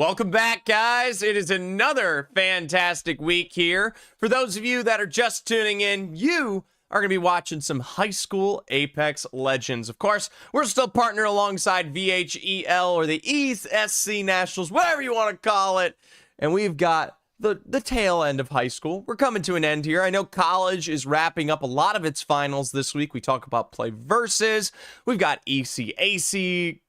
Welcome back, guys. It is another fantastic week here. For those of you that are just tuning in, you are going to be watching some high school Apex Legends. Of course, we're still partnering alongside VHEL or the East SC Nationals, whatever you want to call it. And we've got the tail end of high school. We're coming to an end here. I know college is wrapping up a lot of its finals this week. We talk about play versus. We've got ECAC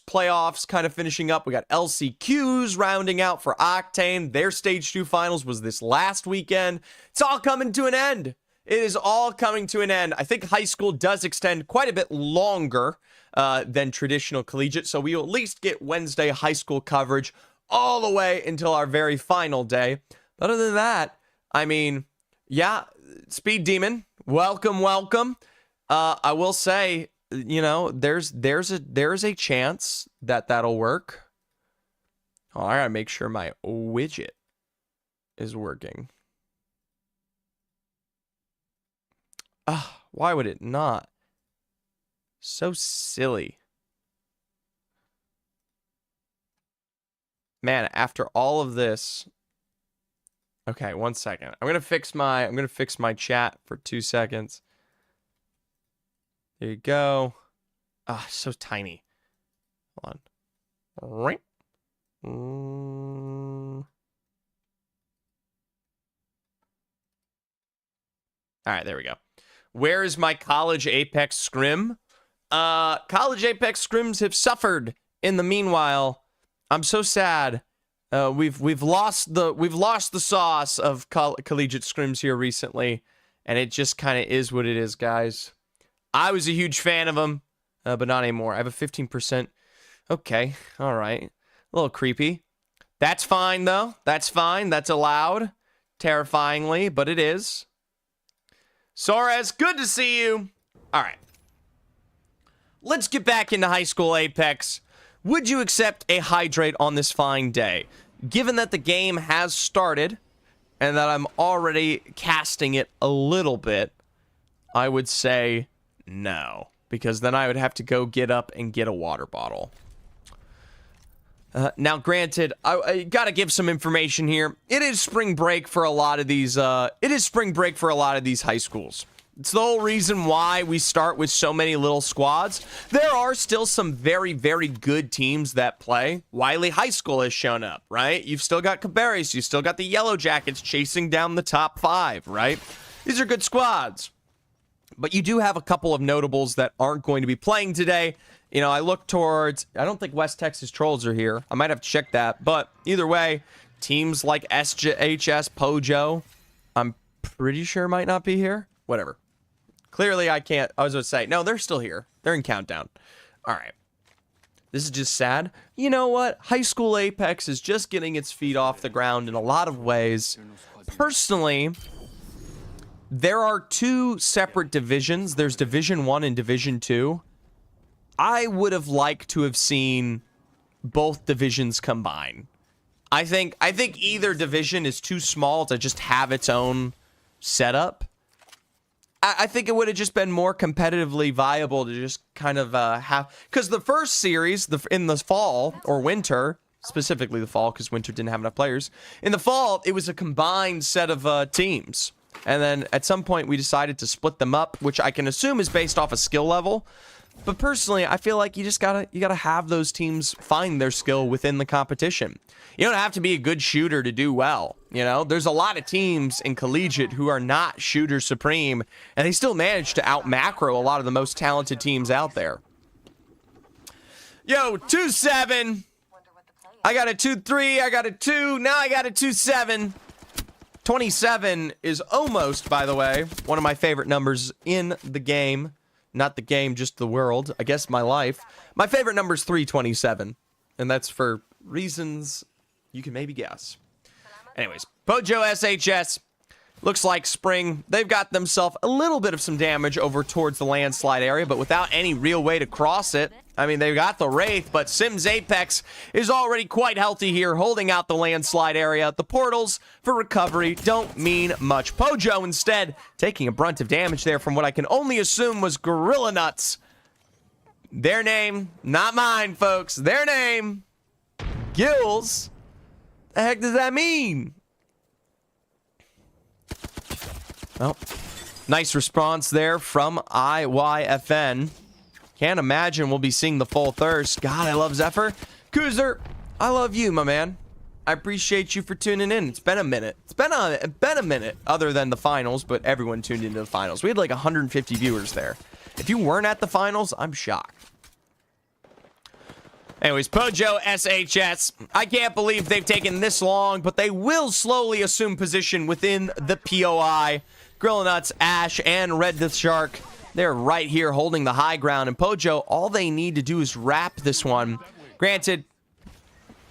playoffs kind of finishing up. We got LCQs rounding out for Octane. Their stage 2 finals was this last weekend. It's all coming to an end. It is all coming to an end. I think high school does extend quite a bit longer than traditional collegiate, so we will at least get Wednesday high school coverage all the way until our very final day. But other than that, I mean, yeah, Speed Demon, welcome, welcome. I will say, you know, there's a chance that that'll work. Oh, I gotta make sure my widget is working. Why would it not? So silly. Man, after all of this. Okay, 1 second. I'm gonna fix my chat for 2 seconds. There you go. So tiny. Hold on. All right, there we go. Where is my college Apex scrim? College Apex scrims have suffered in the meanwhile. I'm so sad. We've lost the sauce of collegiate scrims here recently, and it just kind of is what it is, guys. I was a huge fan of them, but not anymore. I have a 15%. Okay, all right. A little creepy. That's fine, though. That's fine. That's allowed. Terrifyingly, but it is. Soares, good to see you. All right. Let's get back into high school Apex. Would you accept a hydrate on this fine day? Given that the game has started and that I'm already casting it a little bit, I would say no, because then I would have to go get up and get a water bottle. Now, granted, I gotta give some information here. It is spring break for a lot of these. It is spring break for a lot of these high schools. It's the whole reason why we start with so many little squads. There are still some very, very good teams that play. Wiley High School has shown up, right? You've still got Cabarrus. You've still got the Yellow Jackets chasing down the top 5, right? These are good squads. But you do have a couple of notables that aren't going to be playing today. You know, I look towards, I don't think West Texas Trolls are here. I might have to check that. But either way, teams like SJHS, Pojo, I'm pretty sure might not be here. Whatever. Clearly, I can't. I was going to say, no, they're still here. They're in countdown. All right. This is just sad. You know what? High school Apex is just getting its feet off the ground in a lot of ways. Personally, there are 2 separate divisions. There's Division 1 and Division 2. I would have liked to have seen both divisions combine. I think either division is too small to just have its own setup. I think it would have just been more competitively viable to just kind of have... Because the first series, in the fall, or winter, specifically the fall, because winter didn't have enough players. In the fall, it was a combined set of teams. And then at some point, we decided to split them up, which I can assume is based off a skill level. But personally, I feel like you gotta have those teams find their skill within the competition. You don't have to be a good shooter to do well. You know, there's a lot of teams in collegiate who are not shooter supreme, and they still manage to out macro a lot of the most talented teams out there. Yo, 2-7. I got a 2-3. I got a 2. Now I got a 2-7. 27 is almost, by the way, one of my favorite numbers in the game. Not the game, just the world. I guess my life. My favorite number is 327. And that's for reasons you can maybe guess. Anyways, Pojo SHS. Looks like spring. They've got themselves a little bit of some damage over towards the landslide area, but without any real way to cross it. I mean, they've got the Wraith, but Sims Apex is already quite healthy here, holding out the landslide area. The portals for recovery don't mean much. Pojo, instead, taking a brunt of damage there from what I can only assume was Gorilla Nuts. Their name, not mine, folks. Their name, Gills. The heck does that mean? Oh, nice response there from IYFN. Can't imagine we'll be seeing the full thirst. God, I love Zephyr. Cruiser, I love you, my man. I appreciate you for tuning in. It's been a minute. It's been a minute, other than the finals, but everyone tuned into the finals. We had like 150 viewers there. If you weren't at the finals, I'm shocked. Anyways, Pojo SHS. I can't believe they've taken this long, but they will slowly assume position within the POI. Gorilla Nuts, Ash, and Red Death Shark. They're right here holding the high ground. And Pojo, all they need to do is wrap this one. Granted,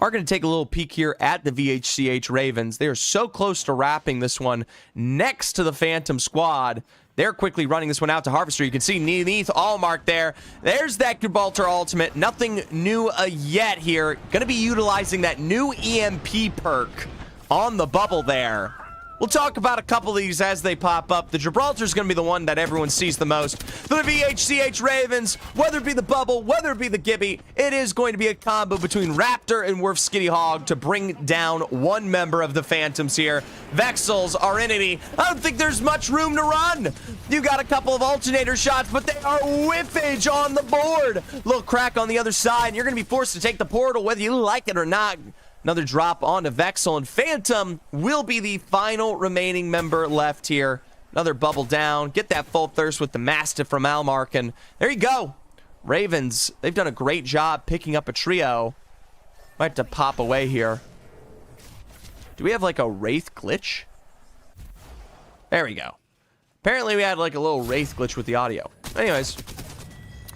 are going to take a little peek here at the VHCH Ravens. They are so close to wrapping this one next to the Phantom squad. They're quickly running this one out to Harvester. You can see underneath Allmark there. There's that Gibraltar ultimate. Nothing new yet here. Going to be utilizing that new EMP perk on the bubble there. We'll talk about a couple of these as they pop up. The Gibraltar's going to be the one that everyone sees the most. The VHCH Ravens, whether it be the bubble, whether it be the Gibby, it is going to be a combo between Raptor and Werf Skitty Hog to bring down one member of the Phantoms here. Vexels, Arinity. I don't think there's much room to run. You got a couple of alternator shots, but they are whiffage on the board. Little crack on the other side, and you're going to be forced to take the portal whether you like it or not. Another drop onto Vexel, and Phantom will be the final remaining member left here. Another bubble down. Get that full thirst with the Mastiff from Almark, and there you go. Ravens, they've done a great job picking up a trio. Might have to pop away here. Do we have like a Wraith glitch? There we go. Apparently we had like a little Wraith glitch with the audio. Anyways,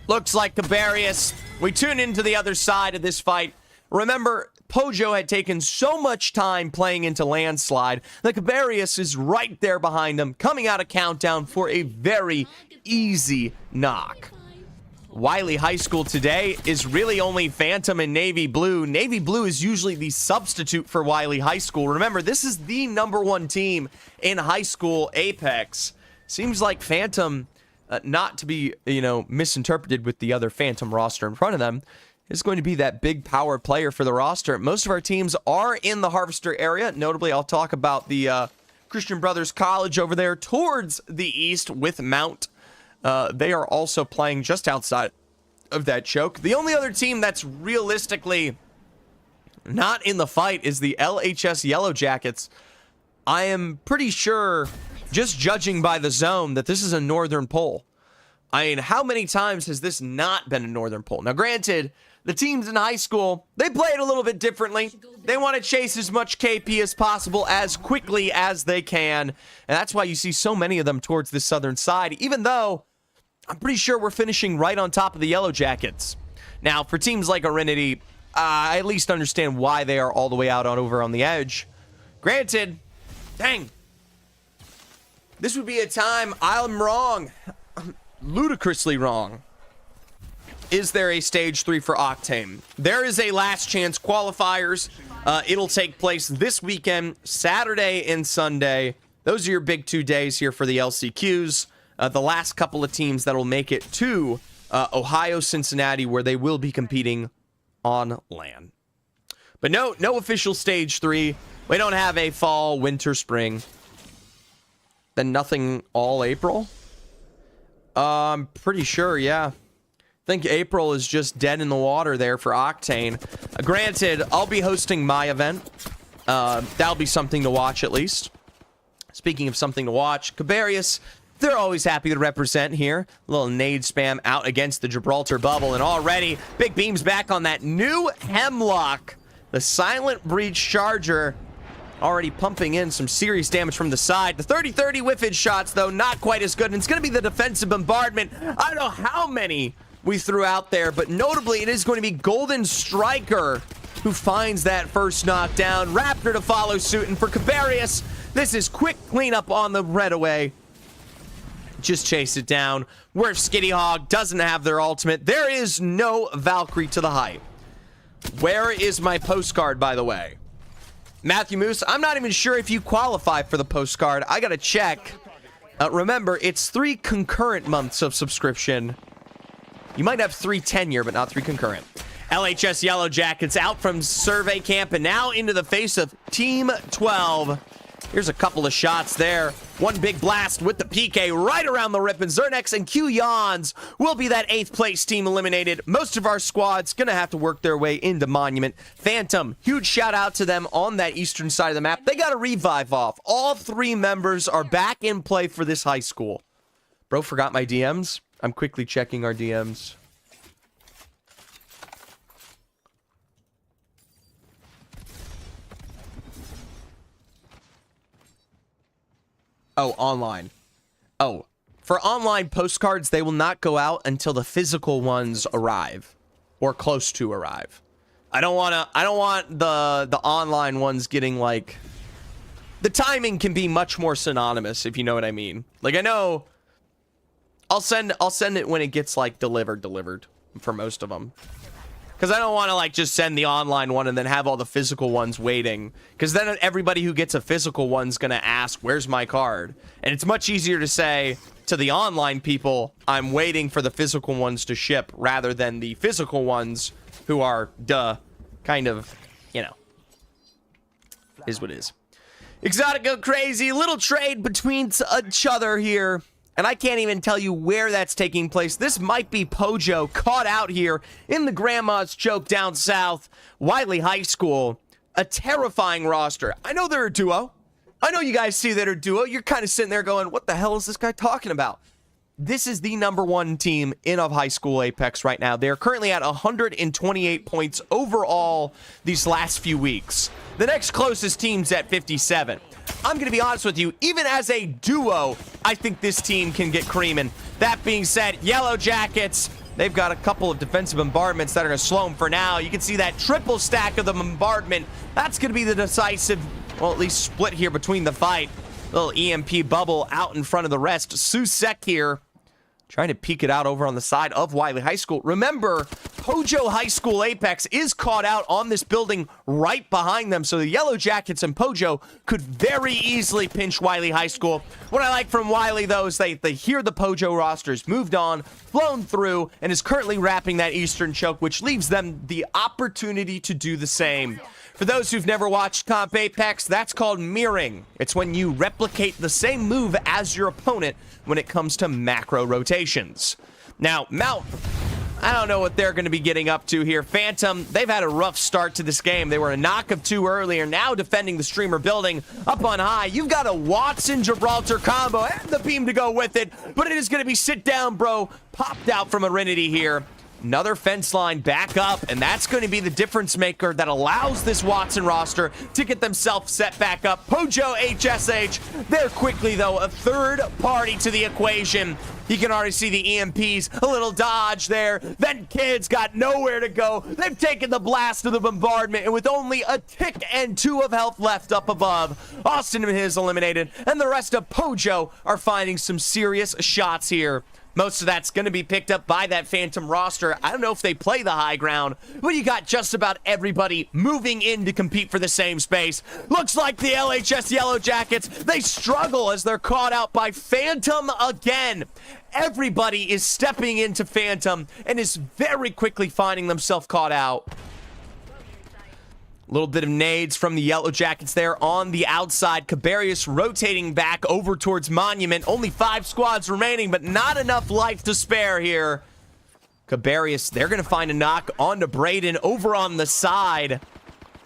looks like Cabarius. We tune into the other side of this fight. Remember, Pojo had taken so much time playing into Landslide that Cabarius is right there behind him, coming out of Countdown for a very easy knock. Wiley High School today is really only Phantom and Navy Blue. Navy Blue is usually the substitute for Wiley High School. Remember, this is the #1 team in high school Apex. Seems like Phantom, not to be, misinterpreted with the other Phantom roster in front of them, is going to be that big power player for the roster. Most of our teams are in the Harvester area. Notably, I'll talk about the Christian Brothers College over there towards the east with Mount. They are also playing just outside of that choke. The only other team that's realistically not in the fight is the LHS Yellow Jackets. I am pretty sure, just judging by the zone, that this is a northern poll. I mean, how many times has this not been a northern poll? Now, granted, the teams in high school, they play it a little bit differently. They want to chase as much KP as possible as quickly as they can. And that's why you see so many of them towards the southern side, even though I'm pretty sure we're finishing right on top of the Yellow Jackets. Now, for teams like Arinity, I at least understand why they are all the way out over on the edge. Granted, dang, this would be a time I'm wrong. I'm ludicrously wrong. Is there a stage 3 for Octane? There is a last chance qualifiers. It'll take place this weekend, Saturday and Sunday. Those are your big 2 days here for the LCQs. The last couple of teams that will make it to Ohio, Cincinnati, where they will be competing on LAN. But no official stage 3. We don't have a fall, winter, spring. Then nothing all April? I'm pretty sure, yeah. I think April is just dead in the water there for Octane. Granted, I'll be hosting my event. That'll be something to watch at least. Speaking of something to watch, Cabarius, they're always happy to represent here. A little nade spam out against the Gibraltar bubble, and already big beams back on that new Hemlock. The Silent Breach Charger already pumping in some serious damage from the side. The 30-30 whiffage shots, though, not quite as good, and it's going to be the defensive bombardment. I don't know how many we threw out there, but notably it is going to be Golden Striker who finds that first knockdown. Raptor to follow suit, and for Cabarius, this is quick cleanup on the red away. Just chase it down. Werf Skitty Hog doesn't have their ultimate. There is no Valkyrie to the height. Where is my postcard, by the way? Matthew Moose, I'm not even sure if you qualify for the postcard. I gotta check. Remember, it's 3 concurrent months of subscription. You might have 3 tenure, but not 3 concurrent. LHS Yellow Jackets out from survey camp and now into the face of Team 12. Here's a couple of shots there. One big blast with the PK right around the rip, and Zernex and Q Yawns will be that 8th place team eliminated. Most of our squad's gonna have to work their way into Monument. Phantom, huge shout out to them on that eastern side of the map. They got a revive off. All 3 members are back in play for this high school. Bro, forgot my DMs. I'm quickly checking our DMs. Oh, online. Oh, for online postcards, they will not go out until the physical ones arrive or close to arrive. I don't want the online ones getting like, the timing can be much more synonymous, if you know what I mean. Like, I know I'll send it when it gets like delivered for most of them. Because I don't want to like just send the online one and then have all the physical ones waiting. Because then everybody who gets a physical one's going to ask, where's my card? And it's much easier to say to the online people, I'm waiting for the physical ones to ship, rather than the physical ones who are, kind of, you know, is what it is. Exotic go crazy. Little trade between each other here. And I can't even tell you where that's taking place. This might be Pojo caught out here in the Grandma's Choke down south. Wiley High School, a terrifying roster. I know they're a duo. I know you guys see that they're a duo. You're kind of sitting there going, what the hell is this guy talking about? This is the #1 team in of high school Apex right now. They're currently at 128 points overall these last few weeks. The next closest team's at 57. I'm going to be honest with you, even as a duo, I think this team can get creaming. That being said, Yellow Jackets, they've got a couple of defensive bombardments that are going to slow them for now. You can see that triple stack of the bombardment. That's going to be the decisive, well, at least split here between the fight. Little EMP bubble out in front of the rest. Susek here, trying to peek it out over on the side of Wiley High School. Remember, Pojo High School Apex is caught out on this building right behind them, so the Yellow Jackets and Pojo could very easily pinch Wiley High School. What I like from Wiley, though, is they hear the Pojo rosters moved on, flown through, and is currently wrapping that Eastern Choke, which leaves them the opportunity to do the same. For those who've never watched Comp Apex, that's called mirroring. It's when you replicate the same move as your opponent when it comes to macro rotations. Now, Mount, I don't know what they're going to be getting up to here. Phantom, they've had a rough start to this game. They were a knock of 2 earlier, now defending the streamer building up on high. You've got a Watson-Gibraltar combo and the beam to go with it, but it is going to be sit down, bro. Popped out from Arinity here. Another fence line back up, and that's going to be the difference maker that allows this Watson roster to get themselves set back up. Pojo HSH, they're quickly, though, a third party to the equation. You can already see the EMPs, a little dodge there. Then Kids got nowhere to go. They've taken the blast of the bombardment, and with only a tick and 2 of health left up above, Austin and his eliminated, and the rest of Pojo are finding some serious shots here. Most of that's going to be picked up by that Phantom roster. I don't know if they play the high ground, but you got just about everybody moving in to compete for the same space. Looks like the LHS Yellow Jackets, they struggle as they're caught out by Phantom again. Everybody is stepping into Phantom and is very quickly finding themselves caught out. A little bit of nades from the Yellow Jackets there on the outside. Cabarius rotating back over towards Monument. Only 5 squads remaining, but not enough life to spare here. Cabarius, they're going to find a knock onto Braden over on the side.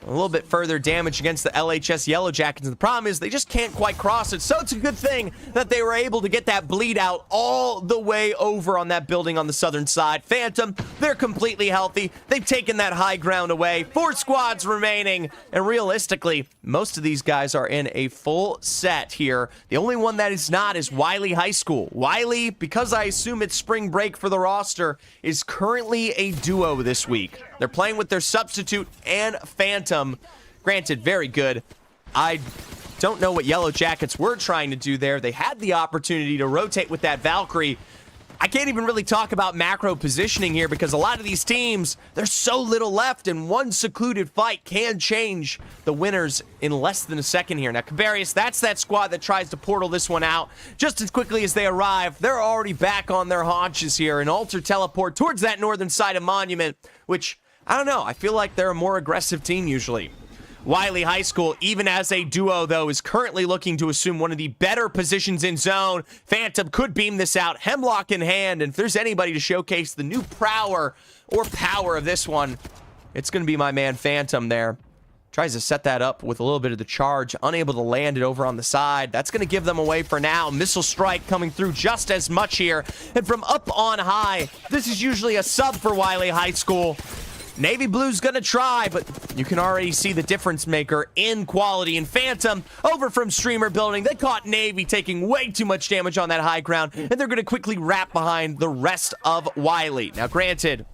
A little bit further damage against the LHS Yellow Jackets. And the problem is they just can't quite cross it. So it's a good thing that they were able to get that bleed out all the way over on that building on the southern side. Phantom, they're completely healthy. They've taken that high ground away. 4 squads remaining. And realistically, most of these guys are in a full set here. The only one that is not is Wiley High School. Wiley, because I assume it's spring break for the roster, is currently a duo this week. They're playing with their substitute and Phantom. Granted, very good. I don't know what Yellow Jackets were trying to do there. They had the opportunity to rotate with that Valkyrie. I can't even really talk about macro positioning here because a lot of these teams, there's so little left, and one secluded fight can change the winners in less than a second here. Now, Cabarius, that's that squad that tries to portal this one out. Just as quickly as they arrive, they're already back on their haunches here. An alter teleport towards that northern side of Monument, which I don't know. I feel like they're a more aggressive team usually. Wiley High School, even as a duo, though, is currently looking to assume one of the better positions in zone. Phantom could beam this out, hemlock in hand, and if there's anybody to showcase the new power of this one, it's going to be my man Phantom there. Tries to set that up with a little bit of the charge, unable to land it over on the side. That's going to give them away for now. Missile strike coming through just as much here. And from up on high, this is usually a sub for Wiley High School. Navy Blue's gonna try, but you can already see the difference maker in quality. And Phantom, over from Streamer Building, they caught Navy taking way too much damage on that high ground, and they're gonna quickly wrap behind the rest of Wiley. Now, granted,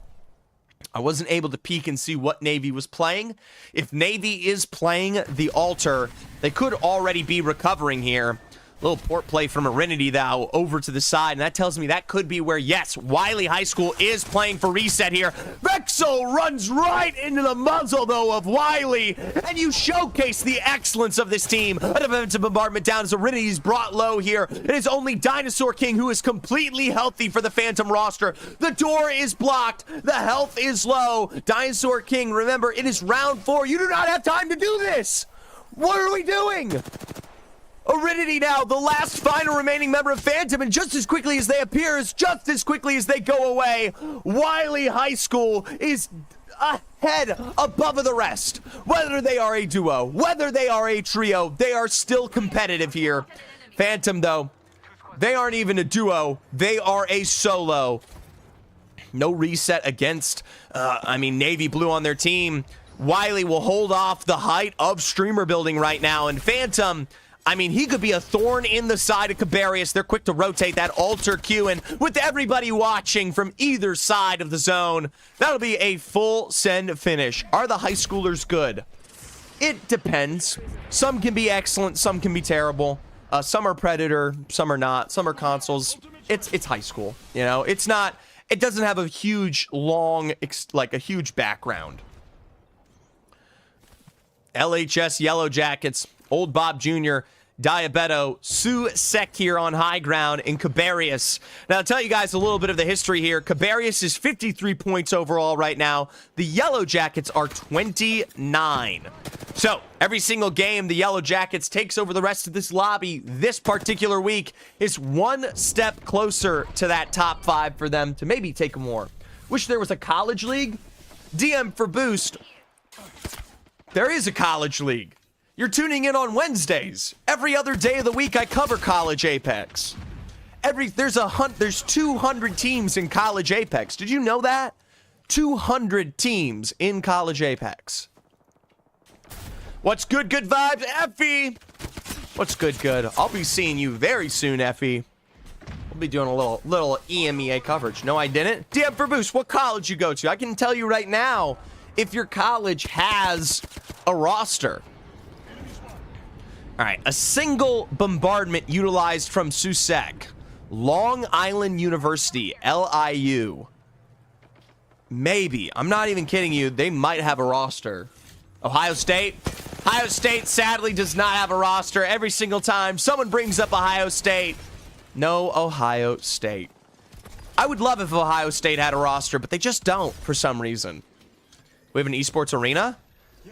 I wasn't able to peek and see what Navy was playing. If Navy is playing the Altar, they could already be recovering here. Little port play from Arinity, though, over to the side, and that tells me that could be where, yes, Wiley High School is playing for reset here. Vexo runs right into the muzzle, though, of Wiley, and you showcase the excellence of this team. A defensive bombardment down as Arinity's brought low here. It is only Dinosaur King who is completely healthy for the Phantom roster. The door is blocked. The health is low. Dinosaur King, remember, it is round 4. You do not have time to do this. What are we doing? Aridity now, the last final remaining member of Phantom, and just as quickly as they appear, just as quickly as they go away, Wiley High School is ahead, above the rest. Whether they are a duo, whether they are a trio, they are still competitive here. Phantom, though, they aren't even a duo. They are a solo. No reset against, Navy Blue on their team. Wiley will hold off the height of Streamer Building right now, and Phantom, he could be a thorn in the side of Cabarius. They're quick to rotate that altar Q, and with everybody watching from either side of the zone, that'll be a full send finish. Are the high schoolers good? It depends. Some can be excellent, some can be terrible. Some are Predator, some are not. Some are consoles. It's high school, you know? It doesn't have a huge, a huge background. LHS Yellow Jackets, Old Bob Jr., Diabeto, Sue Sek here on high ground in Cabarius. Now, I'll tell you guys a little bit of the history here. Cabarius is 53 points overall right now. The Yellow Jackets are 29. So, every single game the Yellow Jackets takes over the rest of this lobby this particular week is one step closer to that top 5 for them to maybe take more. Wish there was a college league. DM for Boost. There is a college league. You're tuning in on Wednesdays. Every other day of the week, I cover College Apex. There's 200 teams in College Apex. Did you know that? 200 teams in College Apex. What's good, good vibes, Effie? What's good, good? I'll be seeing you very soon, Effie. We'll be doing a little EMEA coverage. No, I didn't. DM for Boost, what college you go to? I can tell you right now if your college has a roster. All right, a single bombardment utilized from Susek. Long Island University, LIU. Maybe. I'm not even kidding you. They might have a roster. Ohio State. Ohio State sadly does not have a roster. Every single time someone brings up Ohio State, no Ohio State. I would love if Ohio State had a roster, but they just don't for some reason. We have an esports arena?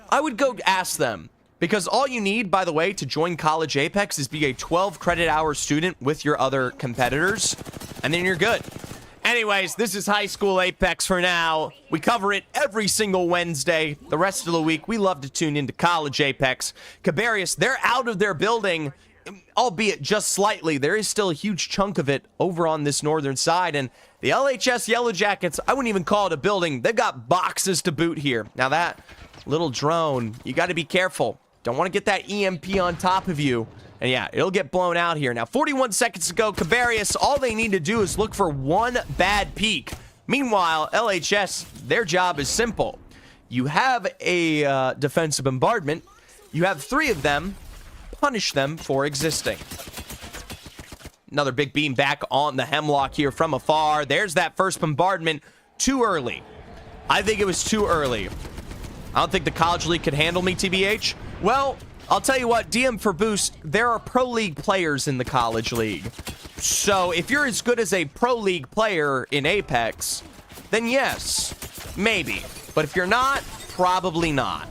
I would go ask them. Because all you need, by the way, to join College Apex is be a 12 credit hour student with your other competitors, and then you're good. Anyways, this is High School Apex for now. We cover it every single Wednesday. The rest of the week, we love to tune into College Apex. Cabarius, they're out of their building, albeit just slightly. There is still a huge chunk of it over on this northern side, and the LHS Yellow Jackets, I wouldn't even call it a building. They've got boxes to boot here. Now that little drone, you got to be careful. Don't want to get that EMP on top of you. And yeah, it'll get blown out here. Now, 41 seconds to go. Cabarius, all they need to do is look for one bad peek. Meanwhile, LHS, their job is simple. You have a defensive bombardment. You have 3 of them. Punish them for existing. Another big beam back on the Hemlock here from afar. There's that first bombardment. Too early. I think it was too early. I don't think the College League could handle me, TBH. Well, I'll tell you what, DM for Boost, there are Pro League players in the College League. So if you're as good as a Pro League player in Apex, then yes, maybe. But if you're not, probably not.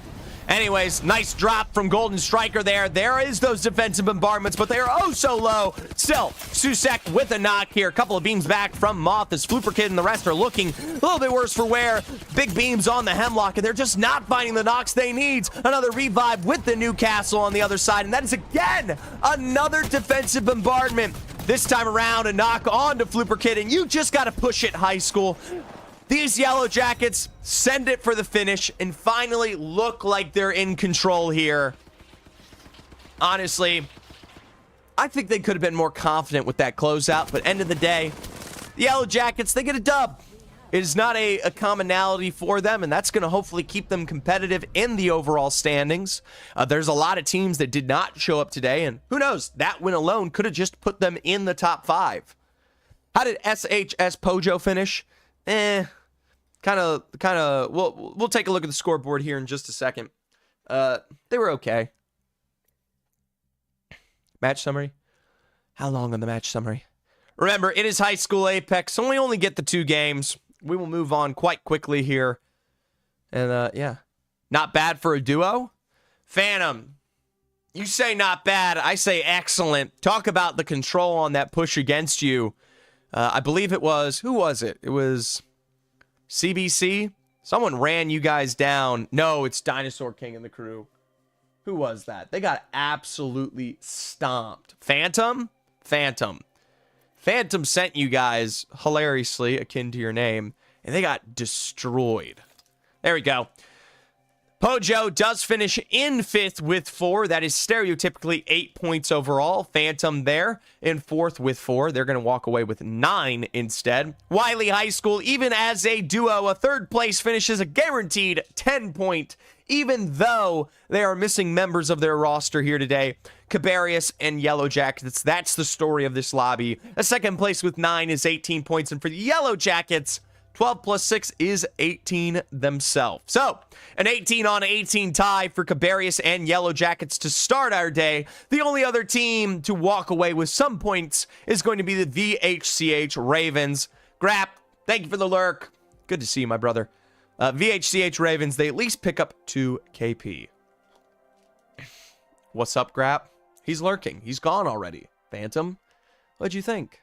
Anyways, nice drop from Golden Striker there. There is those defensive bombardments, but they are oh so low. Still, Susek with a knock here. A couple of beams back from Moth as Flooper Kid and the rest are looking a little bit worse for wear. Big beams on the Hemlock, and they're just not finding the knocks they need. Another revive with the Newcastle on the other side, and that is again another defensive bombardment. This time around, a knock on to Flooper Kid, and you just got to push it, High School. These Yellow Jackets send it for the finish and finally look like they're in control here. Honestly, I think they could have been more confident with that closeout, but end of the day, the Yellow Jackets, they get a dub. It is not a commonality for them, and that's going to hopefully keep them competitive in the overall standings. There's a lot of teams that did not show up today, and who knows, that win alone could have just put them in the top 5. How did SHS Pojo finish? Kind of, we'll take a look at the scoreboard here in just a second. They were okay. Match summary? How long on the match summary? Remember, it is High School Apex, so we only get the 2 games. We will move on quite quickly here. And, yeah. Not bad for a duo. Phantom, you say not bad. I say excellent. Talk about the control on that push against you. I believe it was, who was it? It was CBC? Someone ran you guys down. No, it's Dinosaur King and the crew. Who was that? They got absolutely stomped. Phantom? Phantom sent you guys, hilariously, akin to your name, and they got destroyed. There we go. Pojo does finish in 5th with 4. That is stereotypically 8 points overall. Phantom there in 4th with 4. They're going to walk away with 9 instead. Wiley High School, even as a duo, a 3rd place finish is a guaranteed 10-point, even though they are missing members of their roster here today. Cabarius and Yellow Jackets, that's the story of this lobby. A 2nd place with 9 is 18 points, and for the Yellow Jackets, 12 plus 6 is 18 themselves. So, an 18-on-18 tie for Cabarius and Yellow Jackets to start our day. The only other team to walk away with some points is going to be the VHCH Ravens. Grap, thank you for the lurk. Good to see you, my brother. VHCH Ravens, they at least pick up 2 KP. What's up, Grap? He's lurking. He's gone already. Phantom, what'd you think?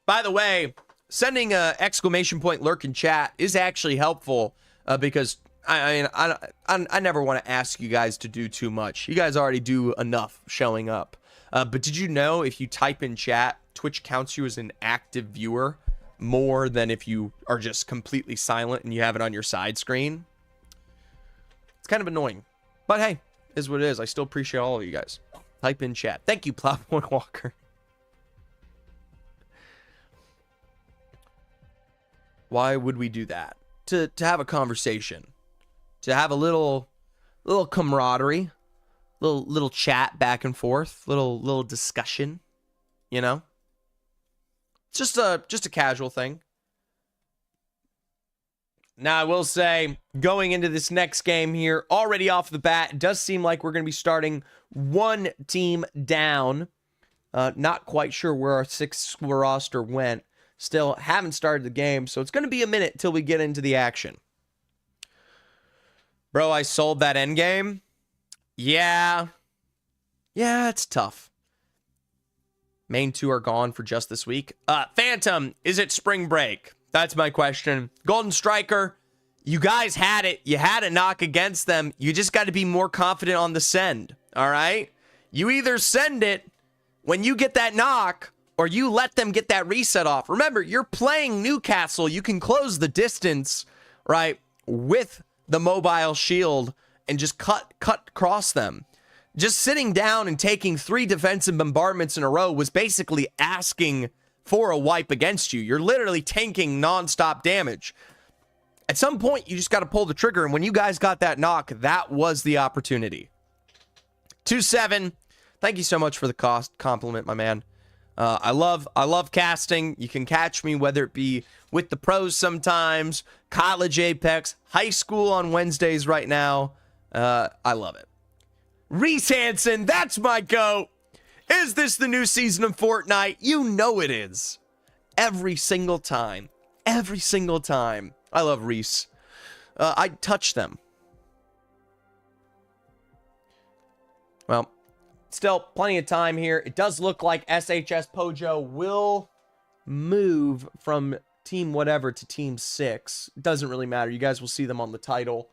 By the way, sending a exclamation point lurk in chat is actually helpful because I never want to ask you guys to do too much. You guys already do enough showing up. But did you know if you type in chat, Twitch counts you as an active viewer more than if you are just completely silent and you have it on your side screen? It's kind of annoying. But hey, is what it is. I still appreciate all of you guys. Type in chat. Thank you, Plowboy Walker. Why would we do that? To have a conversation, to have a little camaraderie, little chat back and forth, little discussion, you know. It's just a casual thing. Now I will say, going into this next game here, already off the bat, it does seem like we're going to be starting 1 team down. Not quite sure where our 6 roster went. Still haven't started the game, so it's going to be a minute till we get into the action. Bro, I sold that endgame. Yeah, it's tough. Main 2 are gone for just this week. Phantom, is it spring break? That's my question. Golden Striker, you guys had it. You had a knock against them. You just got to be more confident on the send, all right? You either send it when you get that knock, or you let them get that reset off. Remember, you're playing Newcastle. You can close the distance, right, with the mobile shield and just cut across them. Just sitting down and taking 3 defensive bombardments in a row was basically asking for a wipe against you. You're literally tanking nonstop damage. At some point, you just got to pull the trigger, and when you guys got that knock, that was the opportunity. 2-7. Thank you so much for the compliment, my man. I love casting. You can catch me, whether it be with the pros sometimes, college Apex, high school on Wednesdays right now. I love it. Reese Hansen, that's my goat. Is this the new season of Fortnite? You know it is. Every single time. every single time. I love Reese. I'd touch them. Well, still plenty of time here. It does look like SHS Pojo will move from team whatever to team 6. It doesn't really matter. You guys will see them on the title.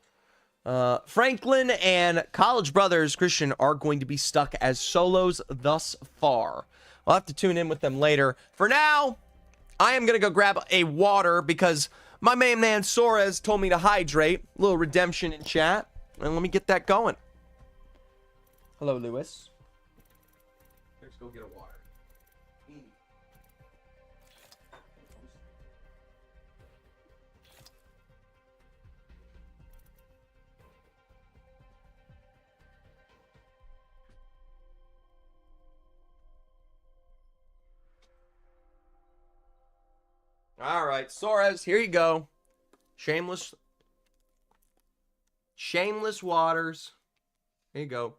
Franklin and College Brothers Christian are going to be stuck as solos thus far. We'll have to tune in with them later. For now, I am going to go grab a water because my main man Soares told me to hydrate. A little redemption in chat. And let me get that going. Hello, Lewis. Let's go get a water. All right, Soares, here you go. Shameless waters. Here you go.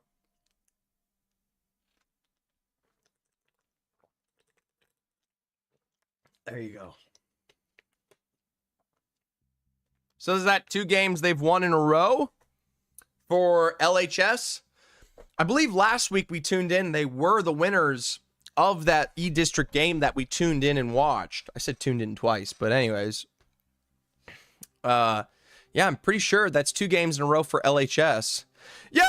There you go. So is that 2 games they've won in a row for LHS? I believe last week we tuned in. They were the winners of that E-District game that we tuned in and watched. I said tuned in twice, but anyways. Yeah, I'm pretty sure that's 2 games in a row for LHS. Yo!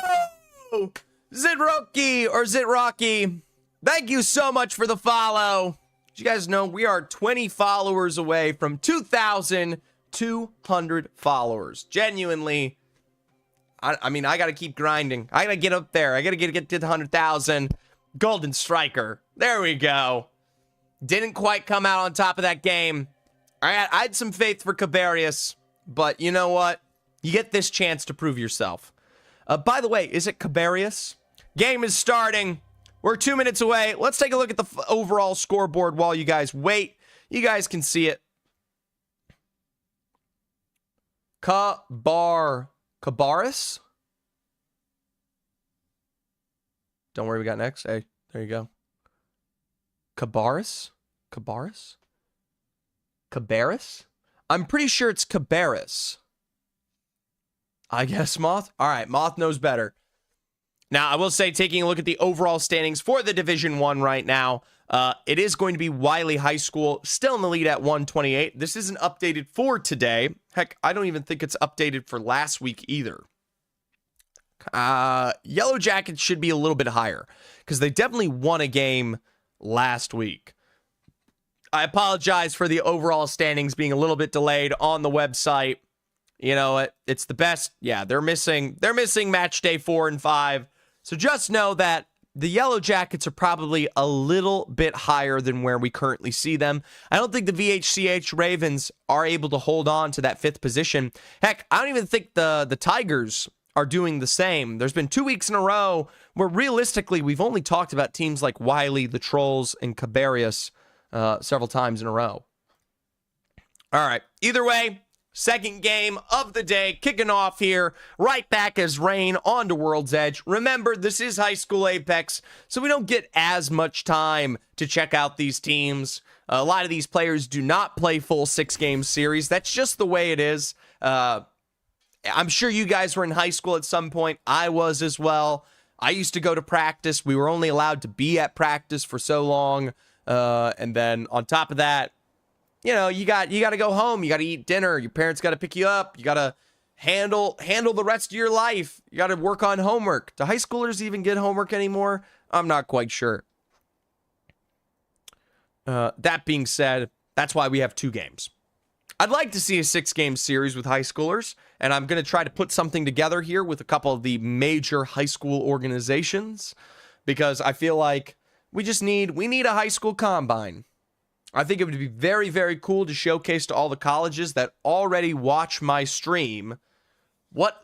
Zitrocky, thank you so much for the follow. As you guys know, we are 20 followers away from 2,200 followers. Genuinely, I mean, I got to keep grinding. I got to get up there. I got to get to the 100,000. Golden Striker. There we go. Didn't quite come out on top of that game. I had some faith for Cabarius, but you know what? You get this chance to prove yourself. By the way, is it Cabarius? Game is starting. We're 2 minutes away. Let's take a look at the overall scoreboard while you guys wait. You guys can see it. Cabarrus? Don't worry, we got next. Hey, there you go. Cabarrus? I'm pretty sure it's Cabarrus. I guess Moth? All right, Moth knows better. Now, I will say, taking a look at the overall standings for the Division 1 right now, it is going to be Wiley High School, still in the lead at 128. This isn't updated for today. Heck, I don't even think it's updated for last week either. Yellow Jackets should be a little bit higher because they definitely won a game last week. I apologize for the overall standings being a little bit delayed on the website. You know, it's the best. Yeah, they're missing match day 4 and 5. So just know that the Yellow Jackets are probably a little bit higher than where we currently see them. I don't think the VHCH Ravens are able to hold on to that 5th position. Heck, I don't even think the Tigers are doing the same. There's been 2 weeks in a row where realistically we've only talked about teams like Wiley, the Trolls, and Cabarius several times in a row. All right, either way, second game of the day kicking off here. Right back as rain onto World's Edge. Remember, this is High School Apex, so we don't get as much time to check out these teams. A lot of these players do not play full 6-game series. That's just the way it is. I'm sure you guys were in high school at some point. I was as well. I used to go to practice. We were only allowed to be at practice for so long. And then on top of that, you know, you got to go home. You got to eat dinner. Your parents got to pick you up. You got to handle the rest of your life. You got to work on homework. Do high schoolers even get homework anymore? I'm not quite sure. That being said, that's why we have 2 games. I'd like to see a 6-game series with high schoolers, and I'm going to try to put something together here with a couple of the major high school organizations, because I feel like we need a high school combine. I think it would be very, very cool to showcase to all the colleges that already watch my stream what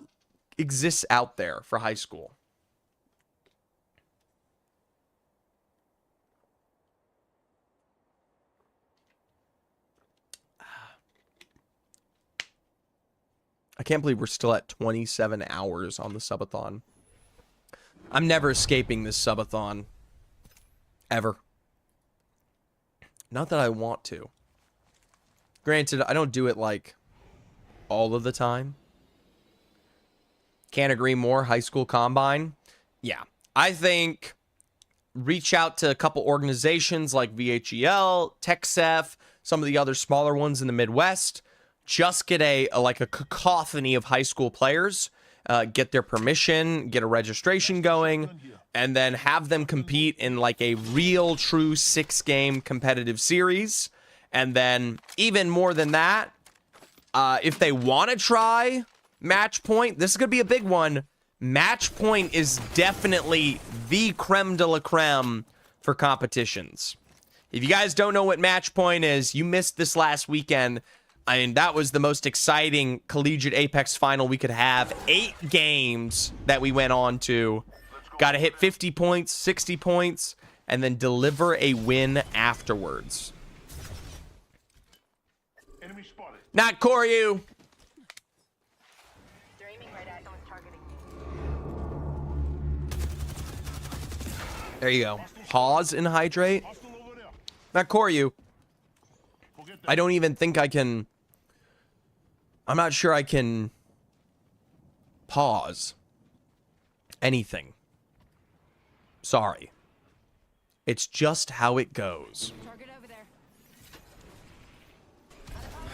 exists out there for high school. I can't believe we're still at 27 hours on the subathon. I'm never escaping this subathon. Ever. Not that I want to. Granted, I don't do it like all of the time. Can't agree more. High school combine. Yeah. I think reach out to a couple organizations like VHEL, TechSef, some of the other smaller ones in the Midwest. Just get a cacophony of high school players, get their permission, get a registration going, and then have them compete in like a real true 6-game competitive series. And then even more than that, if they want to try match point, this is going to be a big one. Match point is definitely the creme de la creme for competitions. If you guys don't know what match point is, you missed this last weekend. I mean, that was the most exciting collegiate Apex final we could have. 8 games that we went on to. Got to hit 50 points, 60 points, and then deliver a win afterwards. Enemy spotted. Not Koryu. There you go. Pause and hydrate. Not Koryu. I don't even think I can... I'm not sure I can pause anything. Sorry. It's just how it goes.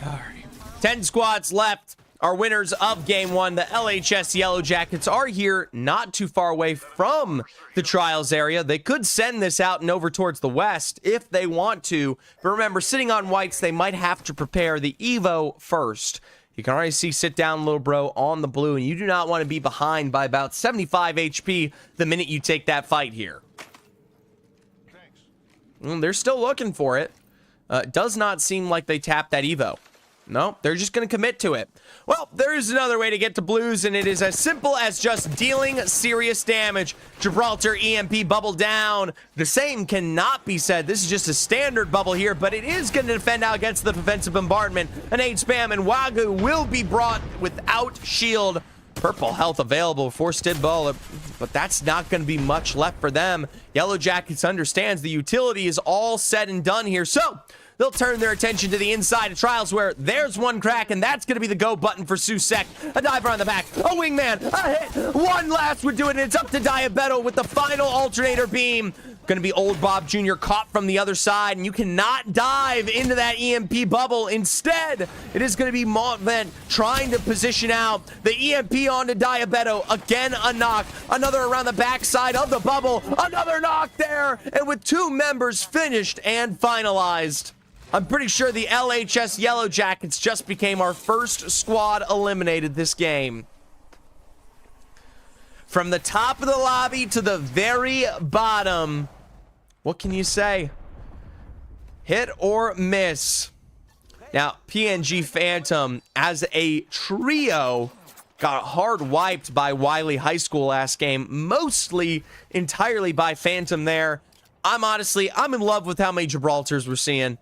All right. 10 squads left. Our winners of game 1, the LHS Yellow Jackets, are here not too far away from the trials area. They could send this out and over towards the west if they want to. But remember, sitting on whites, they might have to prepare the Evo first. You can already see sit down, little bro, on the blue, and you do not want to be behind by about 75 HP the minute you take that fight here. They're still looking for it. Does not seem like they tapped that Evo. No, they're just going to commit to it. Well, there's another way to get to blues, and it is as simple as just dealing serious damage. Gibraltar EMP bubble down. The same cannot be said. This is just a standard bubble here, but it is going to defend out against the defensive bombardment. An 8 spam, and Wagyu will be brought without shield. Purple health available for Stidball, but that's not going to be much left for them. Yellow Jackets understands the utility is all said and done here, so they'll turn their attention to the inside of trials, where there's one crack, and that's going to be the go button for Susek. A diver on the back, a wingman, a hit. One last would do it, and it's up to Diabeto with the final alternator beam. Going to be Old Bob Jr. caught from the other side, and you cannot dive into that EMP bubble. Instead, it is going to be Montvent trying to position out the EMP onto Diabeto. Again, a knock. Another around the backside of the bubble. Another knock there, and with 2 members finished and finalized. I'm pretty sure the LHS Yellow Jackets just became our first squad eliminated this game. From the top of the lobby to the very bottom, what can you say? Hit or miss. Now, PNG Phantom, as a trio, got hard wiped by Wiley High School last game, mostly entirely by Phantom there. I'm in love with how many Gibraltars we're seeing.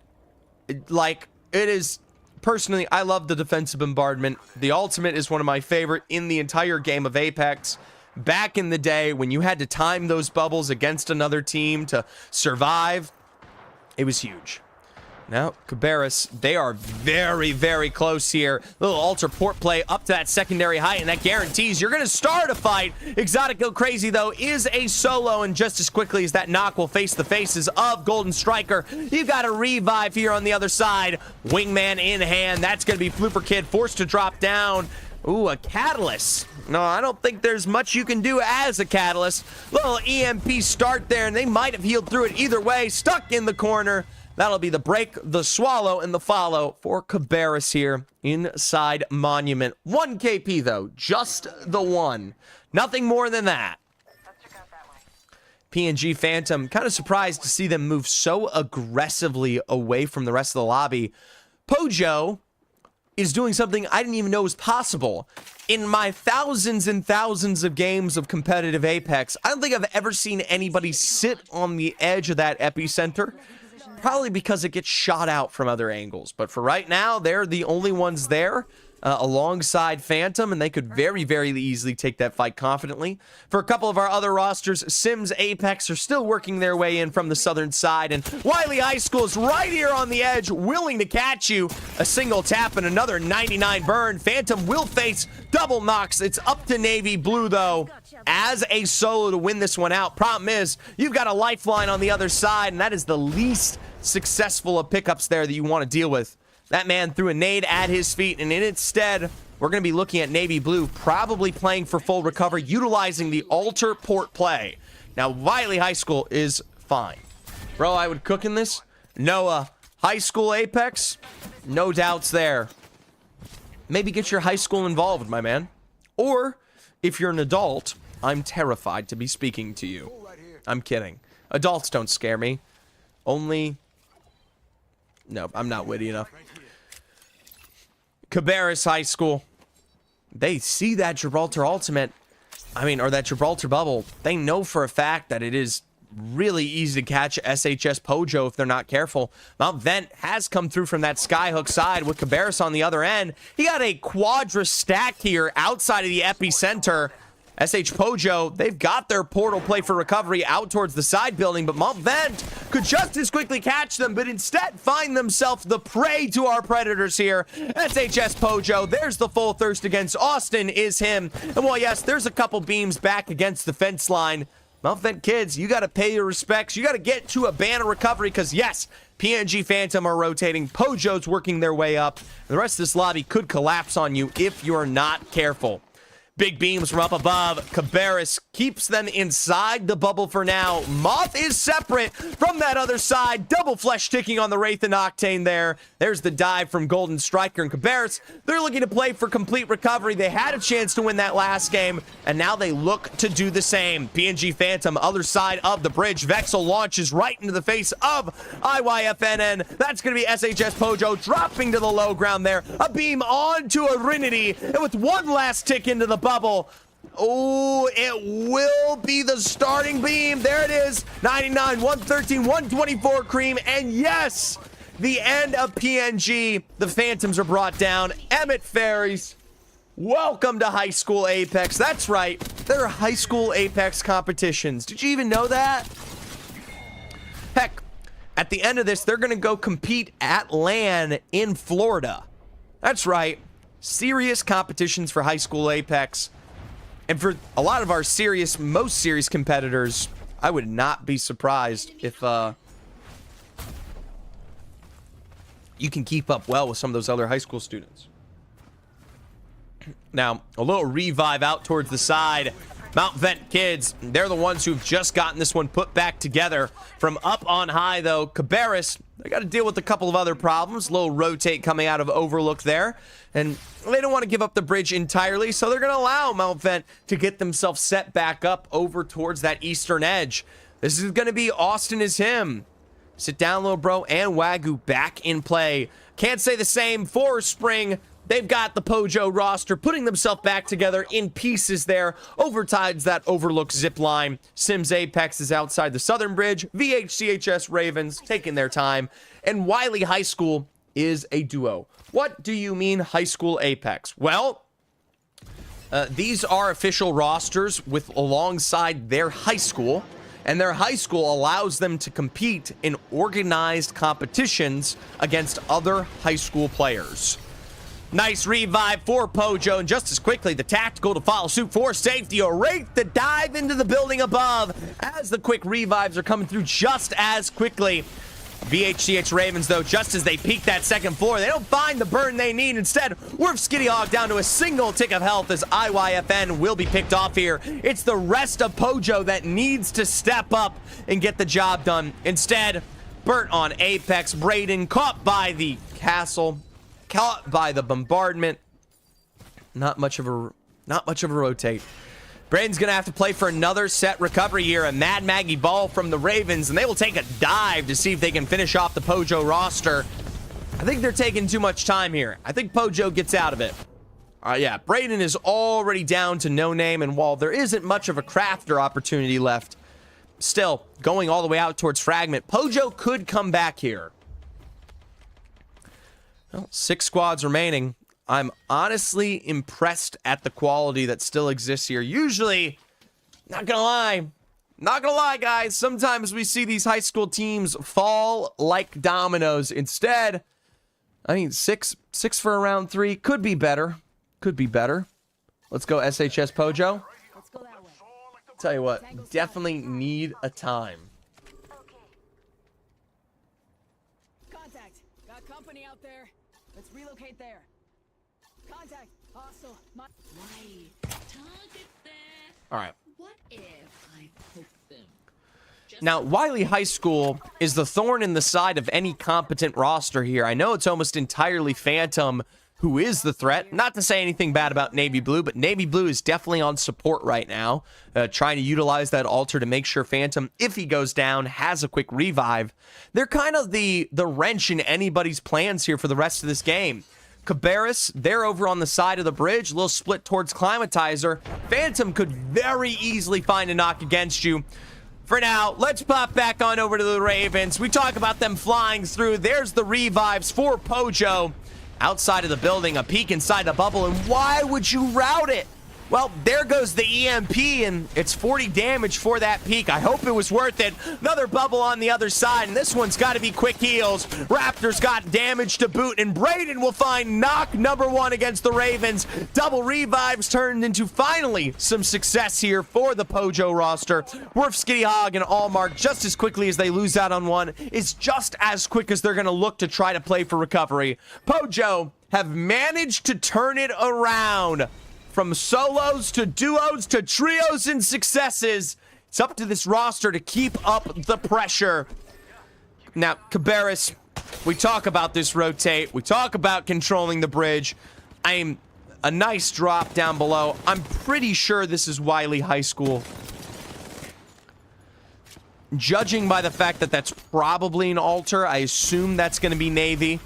Like, it is, personally, I love the defensive bombardment. The ultimate is one of my favorite in the entire game of Apex. Back in the day, when you had to time those bubbles against another team to survive, it was huge. Now, Cabarrus, they are very, very close here. Little alter port play up to that secondary height, and that guarantees you're going to start a fight. Exotic Go Crazy, though, is a solo, and just as quickly as that knock will face the faces of Golden Striker, you got a revive here on the other side. Wingman in hand. That's going to be Flooper Kid forced to drop down. Ooh, a Catalyst. No, I don't think there's much you can do as a Catalyst. Little EMP start there, and they might have healed through it either way. Stuck in the corner. That'll be the break, the swallow, and the follow for Cabarrus here inside Monument. 1 KP, though. Just the 1. Nothing more than that. PNG Phantom, kind of surprised to see them move so aggressively away from the rest of the lobby. Pojo is doing something I didn't even know was possible. In my thousands and thousands of games of competitive Apex, I don't think I've ever seen anybody sit on the edge of that epicenter. Probably because it gets shot out from other angles. But for right now, they're the only ones there. alongside Phantom, and they could very, very easily take that fight confidently. For a couple of our other rosters, Sims, Apex are still working their way in from the southern side, and Wiley High School is right here on the edge, willing to catch you. A single tap and another 99 burn. Phantom will face double knocks. It's up to Navy Blue, though, as a solo to win this one out. Problem is, you've got a lifeline on the other side, and that is the least successful of pickups there that you want to deal with. That man threw a nade at his feet, and instead, we're going to be looking at Navy Blue probably playing for full recovery, utilizing the alter port play. Now, Wiley High School is fine. Bro, I would cook in this. Noah, high school Apex, no doubts there. Maybe get your high school involved, my man. Or, if you're an adult, I'm terrified to be speaking to you. I'm kidding. Adults don't scare me. Only... No, I'm not witty enough. Cabarrus High School. They see that Gibraltar ultimate. Or that Gibraltar bubble. They know for a fact that it is really easy to catch SHS Pojo if they're not careful. Mount Vent has come through from that skyhook side with Cabarrus on the other end. He got a quadra stack here outside of the epicenter. SH Pojo, they've got their portal play for recovery out towards the side building, but Mount Vent could just as quickly catch them, but instead find themselves the prey to our predators here. SHS Pojo, there's the full thirst against Austin is him. And while yes, there's a couple beams back against the fence line, Mount Vent kids, you got to pay your respects. You got to get to a banner recovery because yes, PNG Phantom are rotating. Pojo's working their way up. The rest of this lobby could collapse on you if you're not careful. Big beams from up above. Cabarrus keeps them inside the bubble for now. Moth is separate from that other side. Double flesh ticking on the Wraith and Octane there. There's the dive from Golden Striker and Cabarrus. They're looking to play for complete recovery. They had a chance to win that last game, and now they look to do the same. PNG Phantom, other side of the bridge. Vexel launches right into the face of IYFNN. That's going to be SHS Pojo dropping to the low ground there. A beam onto Arinity, and with one last tick into the bubble. Oh, it will be the starting beam. There it is. 99, 113, 124 cream. And yes, the end of PNG. The Phantoms are brought down. Emmett Ferries, welcome to High School Apex. That's right. There are High School Apex competitions. Did you even know that? Heck, at the end of this, they're going to go compete at LAN in Florida. That's right. Serious competitions for High School Apex. And for a lot of our most serious competitors, I would not be surprised if you can keep up well with some of those other high school students. Now, a little revive out towards the side. Mount Vent kids, they're the ones who've just gotten this one put back together. From up on high, though, Cabarrus, they got to deal with a couple of other problems. Little rotate coming out of Overlook there. And they don't want to give up the bridge entirely, so they're going to allow Mount Vent to get themselves set back up over towards that eastern edge. This is going to be Austin is him. Sit down, little bro, and Wagyu back in play. Can't say the same for Spring. They've got the Pojo roster putting themselves back together in pieces there. Overtides that Overlook zip line. Sims Apex is outside the southern bridge. VHCHS Ravens taking their time. And Wiley High School is a duo. What do you mean High School Apex? Well, these are official rosters with alongside their high school. And their high school allows them to compete in organized competitions against other high school players. Nice revive for Pojo, and just as quickly, the tactical to follow suit for safety. A Wraith to dive into the building above as the quick revives are coming through just as quickly. VHCH Ravens, though, just as they peak that second floor, they don't find the burn they need. Instead, Werf Skitty Hog down to a single tick of health as IYFN will be picked off here. It's the rest of Pojo that needs to step up and get the job done. Instead, Burt on Apex, Braden caught by the castle. Caught by the bombardment. Not much of a rotate. Braden's gonna have to play for another set recovery here. A Mad Maggie ball from the Ravens, and they will take a dive to see if they can finish off the Pojo roster. I think they're taking too much time here. I think Pojo gets out of it. Yeah, Braden is already down to no name, and while there isn't much of a crafter opportunity left, still going all the way out towards Fragment, Pojo could come back here. Well, 6 squads remaining. I'm honestly impressed at the quality that still exists here. Usually, not gonna lie, guys, sometimes we see these high school teams fall like dominoes. Instead, I mean, six for a round 3 could be better. Could be better. Let's go SHS Pojo. Let's go that way. Tell you what, definitely need a time. Contact. Got company out there. Let's relocate there. Contact. Hostile. Right. Target there. All right. What if I poke them? Now, Wiley High School is the thorn in the side of any competent roster here. I know it's almost entirely Phantom who is the threat. Not to say anything bad about Navy Blue, but Navy Blue is definitely on support right now, trying to utilize that altar to make sure Phantom, if he goes down, has a quick revive. They're kind of the wrench in anybody's plans here for the rest of this game. Cabarrus, they're over on the side of the bridge, a little split towards Climatizer. Phantom could very easily find a knock against you. For now, let's pop back on over to the Ravens. We talk about them flying through. There's the revives for Pojo. Outside of the building, a peek inside the bubble, and why would you route it? Well, there goes the EMP, and it's 40 damage for that peek. I hope it was worth it. Another bubble on the other side, and this one's got to be quick heals. Raptors got damage to boot, and Braden will find knock number 1 against the Ravens. Double revives turned into finally some success here for the Pojo roster. Worf, Skitty Hog, and Allmark, just as quickly as they lose out on one, is just as quick as they're going to look to try to play for recovery. Pojo have managed to turn it around. From solos to duos to trios and successes, it's up to this roster to keep up the pressure. Now, Cabarrus, we talk about this rotate. We talk about controlling the bridge. I'm a nice drop down below. I'm pretty sure this is Wiley High School. Judging by the fact that that's probably an altar, I assume that's going to be Navy.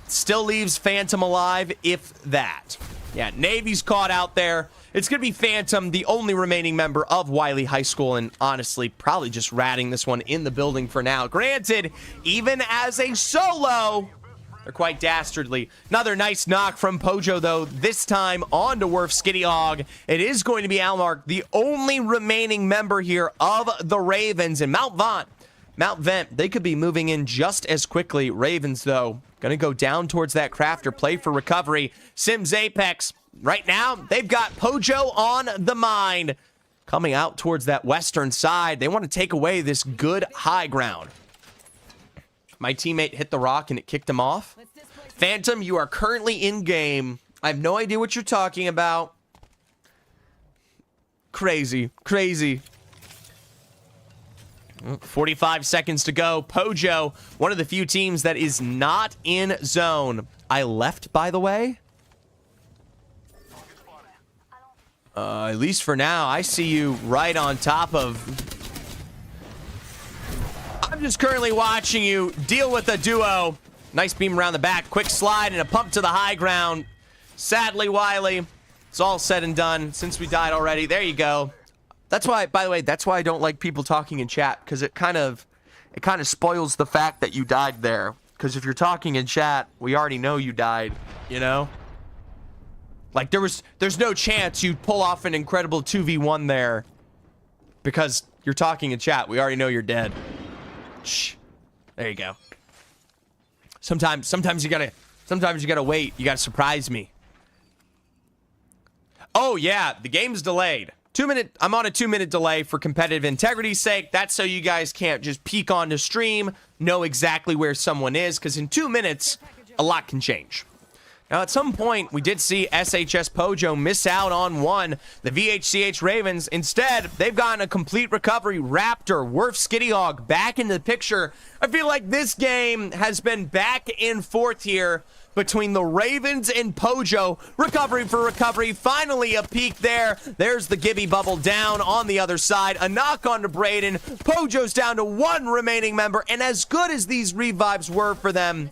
Still leaves Phantom alive, if that. Yeah, Navy's caught out there. It's going to be Phantom, the only remaining member of Wiley High School, and honestly, probably just ratting this one in the building for now. Granted, even as a solo, they're quite dastardly. Another nice knock from Pojo, though, this time on to Worf, Skitty Hog. It is going to be Almark, the only remaining member here of the Ravens, and Mount Vent, they could be moving in just as quickly. Ravens, though, gonna go down towards that crafter, play for recovery. Sims Apex, right now, they've got Pojo on the mind. Coming out towards that western side, they want to take away this good high ground. My teammate hit the rock and it kicked him off. Phantom, you are currently in game. I have no idea what you're talking about. Crazy. 45 seconds to go. Pojo, one of the few teams that is not in zone. I left, by the way. At least for now, I see you right on top of... I'm just currently watching you deal with a duo. Nice beam around the back. Quick slide and a pump to the high ground. Sadly, Wiley, it's all said and done since we died already. There you go. That's why, by the way, that's why I don't like people talking in chat, because it kind of spoils the fact that you died there. Because if you're talking in chat, we already know you died, you know? Like, there's no chance you'd pull off an incredible 2v1 there. Because you're talking in chat, we already know you're dead. Shh. There you go. Sometimes you gotta wait. You gotta surprise me. Oh yeah, the game's delayed. I'm on a 2-minute delay for competitive integrity's sake. That's so you guys can't just peek onto stream, know exactly where someone is, because in 2 minutes, a lot can change. Now, at some point, we did see SHS Pojo miss out on one. The VHCH Ravens, instead, they've gotten a complete recovery. Raptor, Worf, Skitty Hog back into the picture. I feel like this game has been back and forth here between the Ravens and Pojo. Recovery for recovery. Finally a peek there. There's the Gibby bubble down on the other side. A knock on to Braden. Pojo's down to one remaining member. And as good as these revives were for them,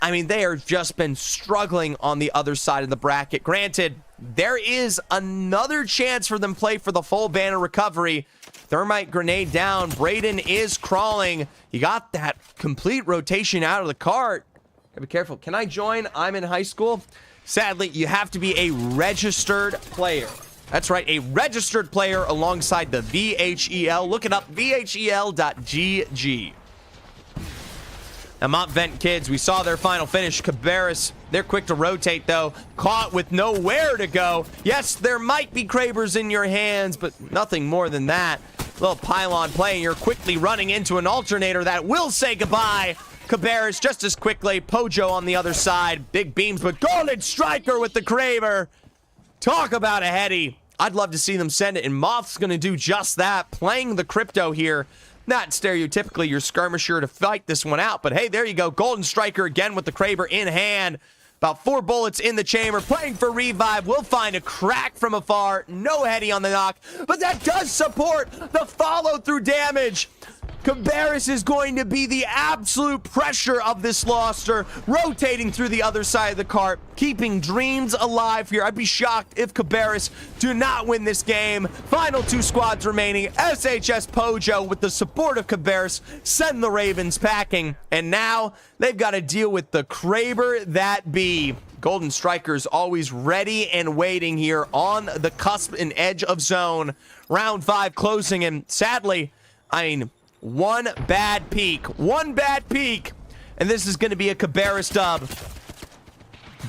I mean, they have just been struggling on the other side of the bracket. Granted, there is another chance for them to play for the full banner recovery. Thermite grenade down. Braden is crawling. He got that complete rotation out of the cart. Be careful. Can I join? I'm in high school. Sadly, you have to be a registered player. That's right, a registered player alongside the VHEL. Look it up, VHEL.gg. Now, Mont Vent kids, we saw their final finish. Cabarrus, they're quick to rotate, though. Caught with nowhere to go. Yes, there might be Krabers in your hands, but nothing more than that. Little pylon play, and you're quickly running into an alternator that will say goodbye. Cabarrus just as quickly. Pojo on the other side. Big beams, but Golden Striker with the Kraber. Talk about a heady. I'd love to see them send it, and Moth's going to do just that. Playing the crypto here. Not stereotypically your skirmisher to fight this one out, but hey, there you go. Golden Striker again with the Kraber in hand. About 4 bullets in the chamber. Playing for revive. We'll find a crack from afar. No heady on the knock, but that does support the follow-through damage. Cabarrus is going to be the absolute pressure of this roster, rotating through the other side of the cart, keeping dreams alive here. I'd be shocked if Cabarrus do not win this game. Final 2 squads remaining. SHS Pojo, with the support of Cabarrus, send the Ravens packing. And now they've got to deal with the Kraber that be. Golden Striker's always ready and waiting here on the cusp and edge of zone. Round 5 closing, and sadly, one bad peek, and this is going to be a Cabarrus dub.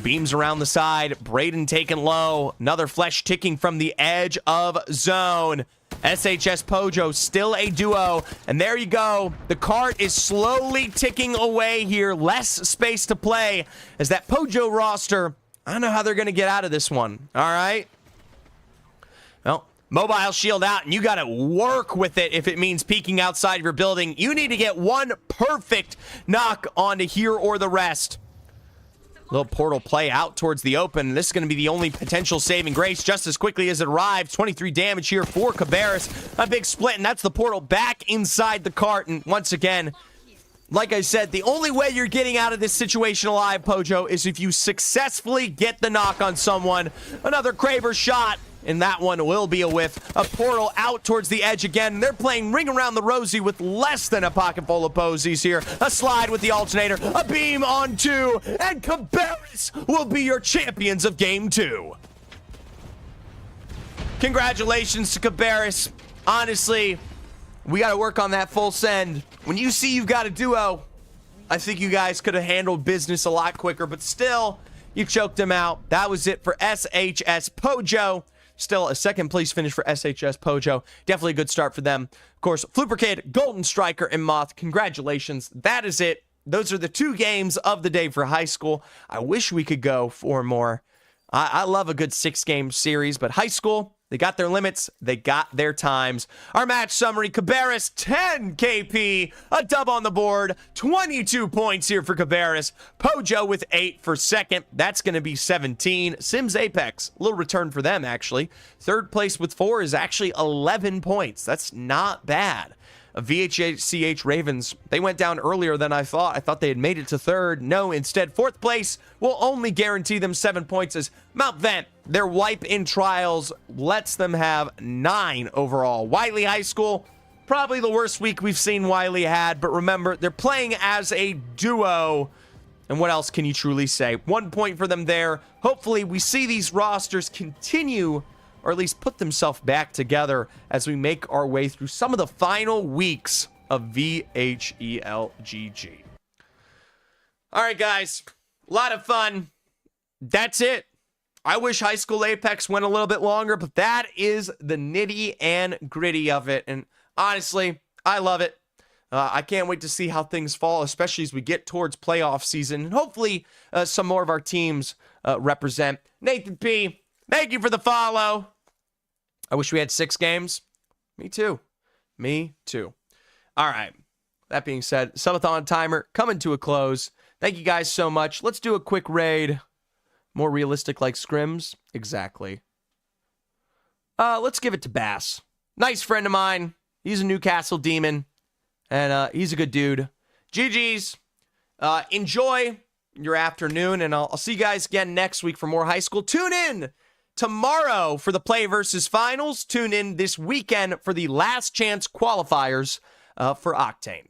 Beams around the side, Braden taken low, another flesh ticking from the edge of zone. SHS Pojo still a duo, and there you go. The cart is slowly ticking away here, less space to play, as that Pojo roster, I don't know how they're going to get out of this one, all right? Well, mobile shield out, and you got to work with it if it means peeking outside of your building. You need to get one perfect knock onto here or the rest. Little portal play out towards the open. This is going to be the only potential saving grace just as quickly as it arrives. 23 damage here for Cabarrus. A big split, and that's the portal back inside the cart. And once again, like I said, the only way you're getting out of this situation alive, Pojo, is if you successfully get the knock on someone. Another Kraber shot, and that one will be a whiff. A portal out towards the edge again. They're playing Ring Around the Rosie with less than a pocket full of posies here. A slide with the alternator. A beam on 2. And Cabarrus will be your champions of Game 2. Congratulations to Cabarrus. Honestly, we got to work on that full send. When you see you've got a duo, I think you guys could have handled business a lot quicker, but still, you choked him out. That was it for SHS Pojo. Still a second place finish for SHS Pojo. Definitely a good start for them. Of course, Flooper Kid, Golden Striker, and Moth, congratulations. That is it. Those are the 2 games of the day for high school. I wish we could go 4 more. I love a good 6-game series, but high school, they got their limits. They got their times. Our match summary, Cabarrus, 10 KP, a dub on the board, 22 points here for Cabarrus. Pojo with 8 for second. That's going to be 17. Sims Apex, a little return for them, actually. Third place with 4 is actually 11 points. That's not bad. VHCH Ravens, they went down earlier than I thought. I thought they had made it to third. No, instead, 4th place will only guarantee them 7 points as Mount Vent, their wipe in trials, lets them have 9 overall. Wiley High School, probably the worst week we've seen Wiley had, but remember, they're playing as a duo. And what else can you truly say? 1 point for them there. Hopefully, we see these rosters continue, or at least put themselves back together as we make our way through some of the final weeks of VHELGG. All right, guys. A lot of fun. That's it. I wish High School Apex went a little bit longer, but that is the nitty and gritty of it. And honestly, I love it. I can't wait to see how things fall, especially as we get towards playoff season. And hopefully, some more of our teams represent. Nathan P., thank you for the follow. I wish we had 6 games. Me too. All right. That being said, subathon timer coming to a close. Thank you guys so much. Let's do a quick raid. More realistic like scrims? Exactly. Let's give it to Bass. Nice friend of mine. He's a Newcastle demon. And he's a good dude. GG's. Enjoy your afternoon. And I'll see you guys again next week for more high school. Tune in tomorrow for the Play versus Finals. Tune in this weekend for the last chance qualifiers for Octane.